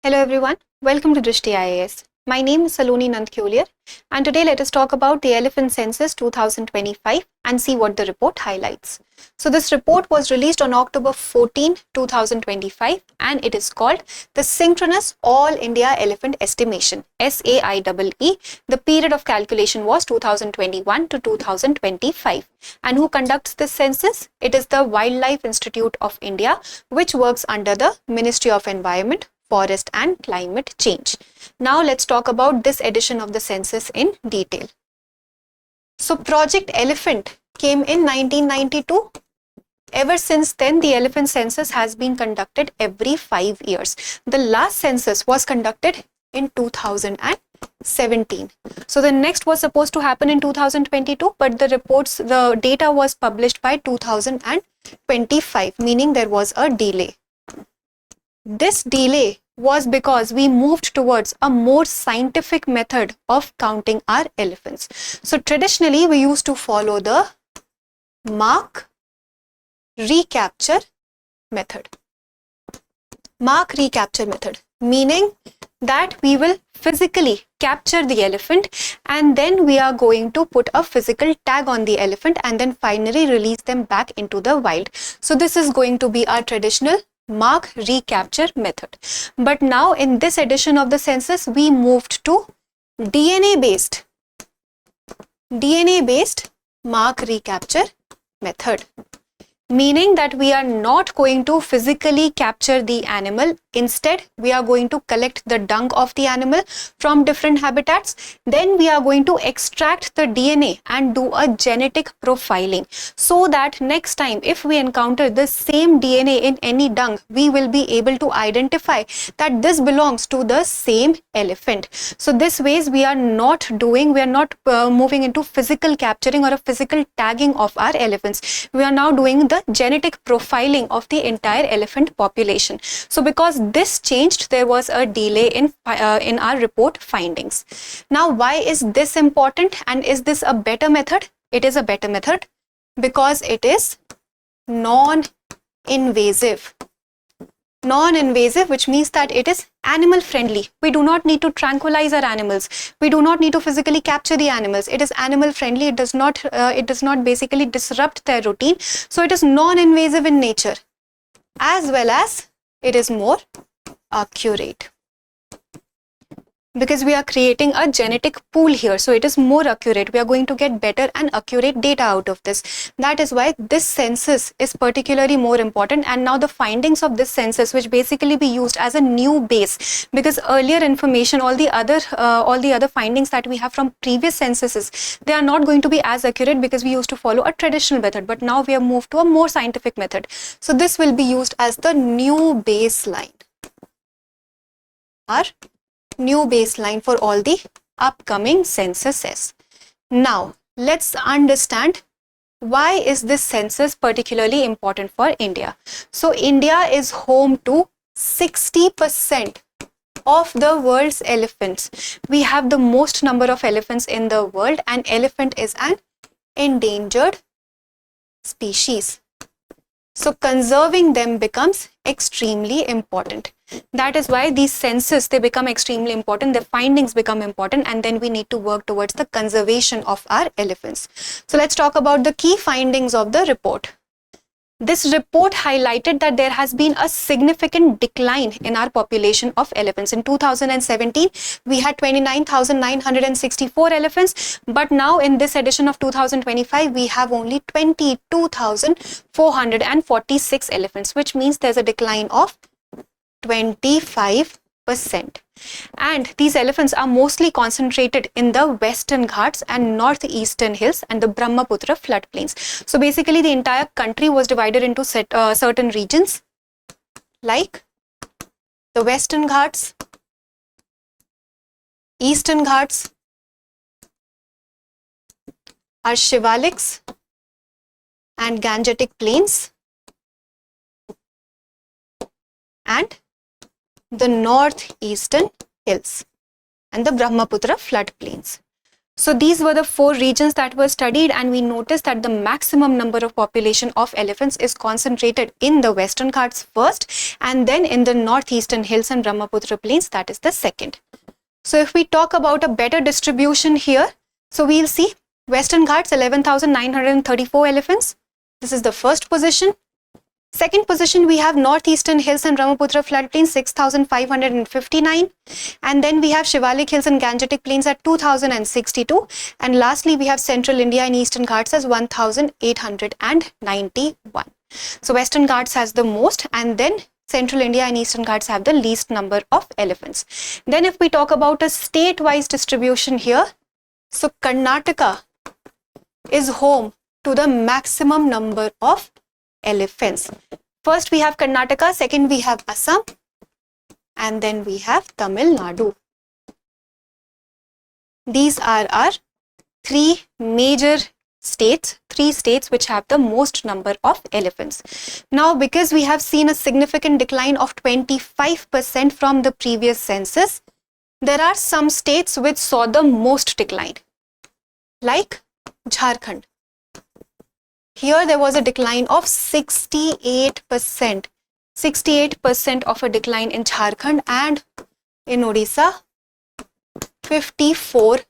Hello everyone, welcome to Drishti IAS. My name is Saloni Nandkulier and today let us talk about the elephant census 2025 and see what the report highlights. So this report was released on October 14, 2025 and it is called the Synchronous All India Elephant Estimation SAIEE. The period of calculation was 2021 to 2025. And who conducts this census? It is the Wildlife Institute of India, which works under the Ministry of Environment, Forest and Climate Change. Now let's talk about this edition of the census in detail. So Project Elephant came in 1992. Ever since then, the elephant census has been conducted every 5 years. The last census was conducted in 2017. So the next was supposed to happen in 2022, but the data was published by 2025, meaning there was a delay. This delay was because we moved towards a more scientific method of counting our elephants. So traditionally, we used to follow the mark recapture method. Mark recapture method, meaning that we will physically capture the elephant and then we are going to put a physical tag on the elephant and then finally release them back into the wild. So this is going to be our traditional mark recapture method. But now in this edition of the census, we moved to DNA based mark recapture method, meaning that we are not going to physically capture the animal. Instead, we are going to collect the dung of the animal from different habitats. Then we are going to extract the DNA and do a genetic profiling so that next time if we encounter the same DNA in any dung, we will be able to identify that this belongs to the same elephant. So this ways we are not moving into physical capturing or a physical tagging of our elephants. We are now doing the genetic profiling of the entire elephant population. So because this changed, there was a delay in our report findings. Now, why is this important and is this a better method? It is a better method because it is non-invasive. Non-invasive, which means that it is animal friendly. We do not need to tranquilize our animals. We do not need to physically capture the animals. It is animal friendly. It does not basically disrupt their routine. So it is non-invasive in nature, as well as it is more accurate because we are creating a genetic pool here. So it is more accurate. We are going to get better and accurate data out of this. That is why this census is particularly more important. And now the findings of this census, which basically be used as a new base, because earlier information, all the other findings that we have from previous censuses, they are not going to be as accurate because we used to follow a traditional method. But now we have moved to a more scientific method. So this will be used as the new baseline. Our new baseline for all the upcoming censuses. Now, let's understand why is this census particularly important for India. So, India is home to 60% of the world's elephants. We have the most number of elephants in the world, and elephant is an endangered species. So conserving them becomes extremely important. That is why these census, they become extremely important, the findings become important, and then we need to work towards the conservation of our elephants. So let's talk about the key findings of the report. This report highlighted that there has been a significant decline in our population of elephants. In 2017, we had 29,964 elephants, but now in this edition of 2025, we have only 22,446 elephants, which means there's a decline of 25%. And these elephants are mostly concentrated in the Western Ghats and Northeastern Hills and the Brahmaputra floodplains. So basically the entire country was divided into certain regions like the Western Ghats, Eastern Ghats, are Shivaliks and Gangetic plains, and the Northeastern Hills and the Brahmaputra floodplains. So these were the 4 regions that were studied, and we noticed that the maximum number of population of elephants is concentrated in the Western Ghats first, and then in the northeastern hills and Brahmaputra plains, that is the second. So if we talk about a better distribution here, so we'll see Western Ghats 11,934 elephants. This is the first position. Second position, we have northeastern hills and Brahmaputra floodplains 6,559, and then we have Shivalik hills and Gangetic plains at 2,062, and lastly we have central India and eastern Ghats as 1,891. So Western Ghats has the most, and then central India and eastern Ghats have the least number of elephants. Then if we talk about a state-wise distribution here, so Karnataka is home to the maximum number of elephants. First we have Karnataka, second we have Assam, and then we have Tamil Nadu. These are our 3 major states, 3 states which have the most number of elephants. Now, because we have seen a significant decline of 25% from the previous census, there are some states which saw the most decline, like Jharkhand. Here there was a decline of 68%. 68% of a decline in Jharkhand, and in Odisha 54%.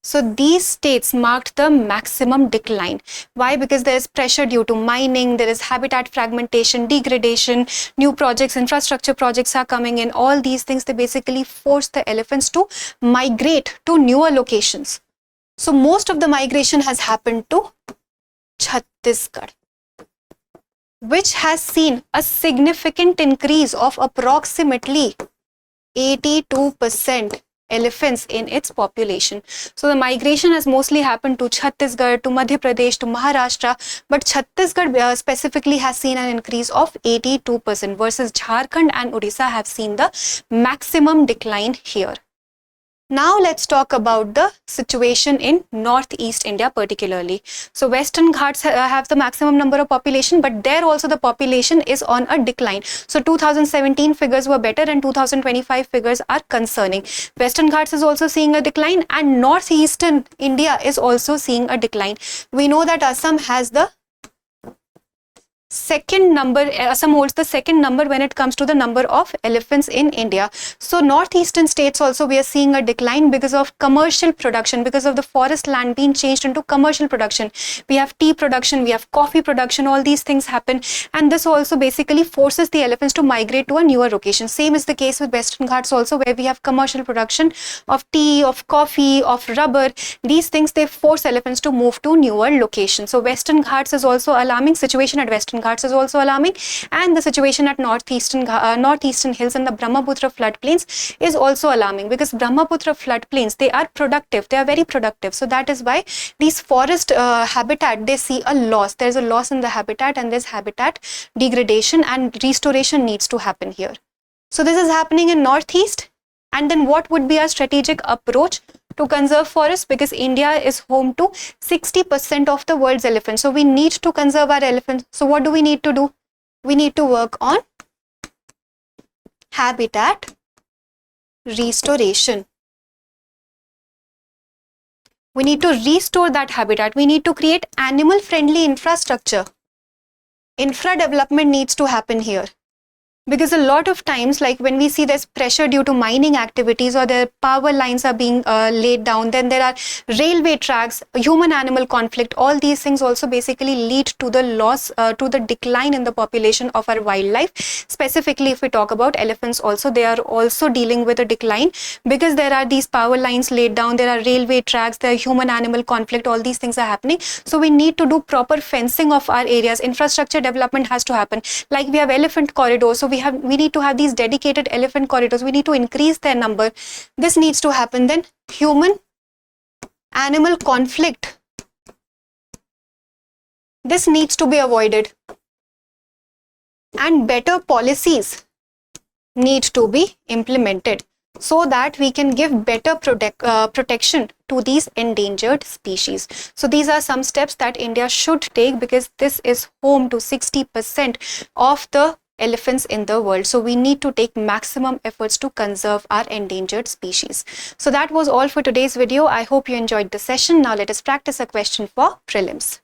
So these states marked the maximum decline. Why? Because there is pressure due to mining, there is habitat fragmentation, degradation, new projects, infrastructure projects are coming in. All these things, they basically force the elephants to migrate to newer locations. So most of the migration has happened to Chhattisgarh, which has seen a significant increase of approximately 82% elephants in its population. So the migration has mostly happened to Chhattisgarh, to Madhya Pradesh, to Maharashtra, but Chhattisgarh specifically has seen an increase of 82% versus Jharkhand and Odisha have seen the maximum decline here. Now let's talk about the situation in northeast India particularly. So Western Ghats have the maximum number of population, but there also the population is on a decline. So 2017 figures were better and 2025 figures are concerning. Western Ghats is also seeing a decline, and northeastern India is also seeing a decline. We know that Assam has the second number, Assam holds the second number when it comes to the number of elephants in India. So northeastern states also we are seeing a decline because of commercial production, because of the forest land being changed into commercial production. We have tea production, we have coffee production, all these things happen, and this also basically forces the elephants to migrate to a newer location. Same is the case with Western Ghats also, where we have commercial production of tea, of coffee, of rubber. These things, they force elephants to move to newer locations. So Western Ghats is also alarming, situation at Western Ghats is also alarming, and the situation at northeastern hills and the Brahmaputra floodplains is also alarming, because Brahmaputra floodplains, they are productive, they are very productive. So that is why these forest habitat, they see a loss. There's a loss in the habitat, and there's habitat degradation, and restoration needs to happen here. So this is happening in northeast. And then what would be our strategic approach to conserve forests? Because India is home to 60% of the world's elephants. So we need to conserve our elephants. So what do we need to do? We need to work on habitat restoration. We need to restore that habitat. We need to create animal-friendly infrastructure. Infra development needs to happen here. Because a lot of times, like when we see there's pressure due to mining activities, or the power lines are being laid down, then there are railway tracks, human-animal conflict, all these things also basically lead to the loss, to the decline in the population of our wildlife. Specifically, if we talk about elephants also, they are also dealing with a decline, because there are these power lines laid down, there are railway tracks, there are human-animal conflict, all these things are happening. So we need to do proper fencing of our areas. Infrastructure development has to happen. Like we have elephant corridors, so we need to have these dedicated elephant corridors. We need to increase their number. This needs to happen. Then human animal conflict, this needs to be avoided, and better policies need to be implemented so that we can give better protection to these endangered species. So these are some steps that India should take, because this is home to 60% of the elephants in the world. So we need to take maximum efforts to conserve our endangered species. So that was all for today's video. I hope you enjoyed the session. Now let us practice a question for prelims.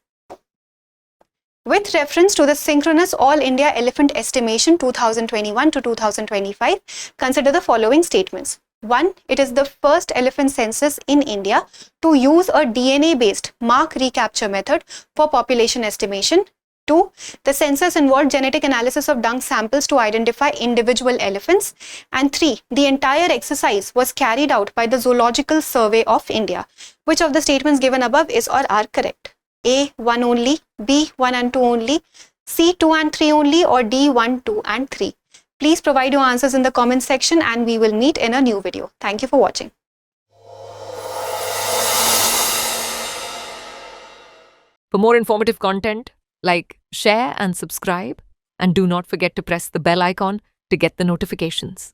With reference to the Synchronous All India Elephant Estimation 2021 to 2025, consider the following statements. 1. It is the first elephant census in India to use a DNA-based mark recapture method for population estimation. 2. The census involved genetic analysis of dung samples to identify individual elephants. And 3. The entire exercise was carried out by the Zoological Survey of India. Which of the statements given above is or are correct? A. 1 only, B. 1 and 2 only, C. 2 and 3 only, or D. 1, 2 and 3. Please provide your answers in the comment section and we will meet in a new video. Thank you for watching. For more informative content, like, share and subscribe, and do not forget to press the bell icon to get the notifications.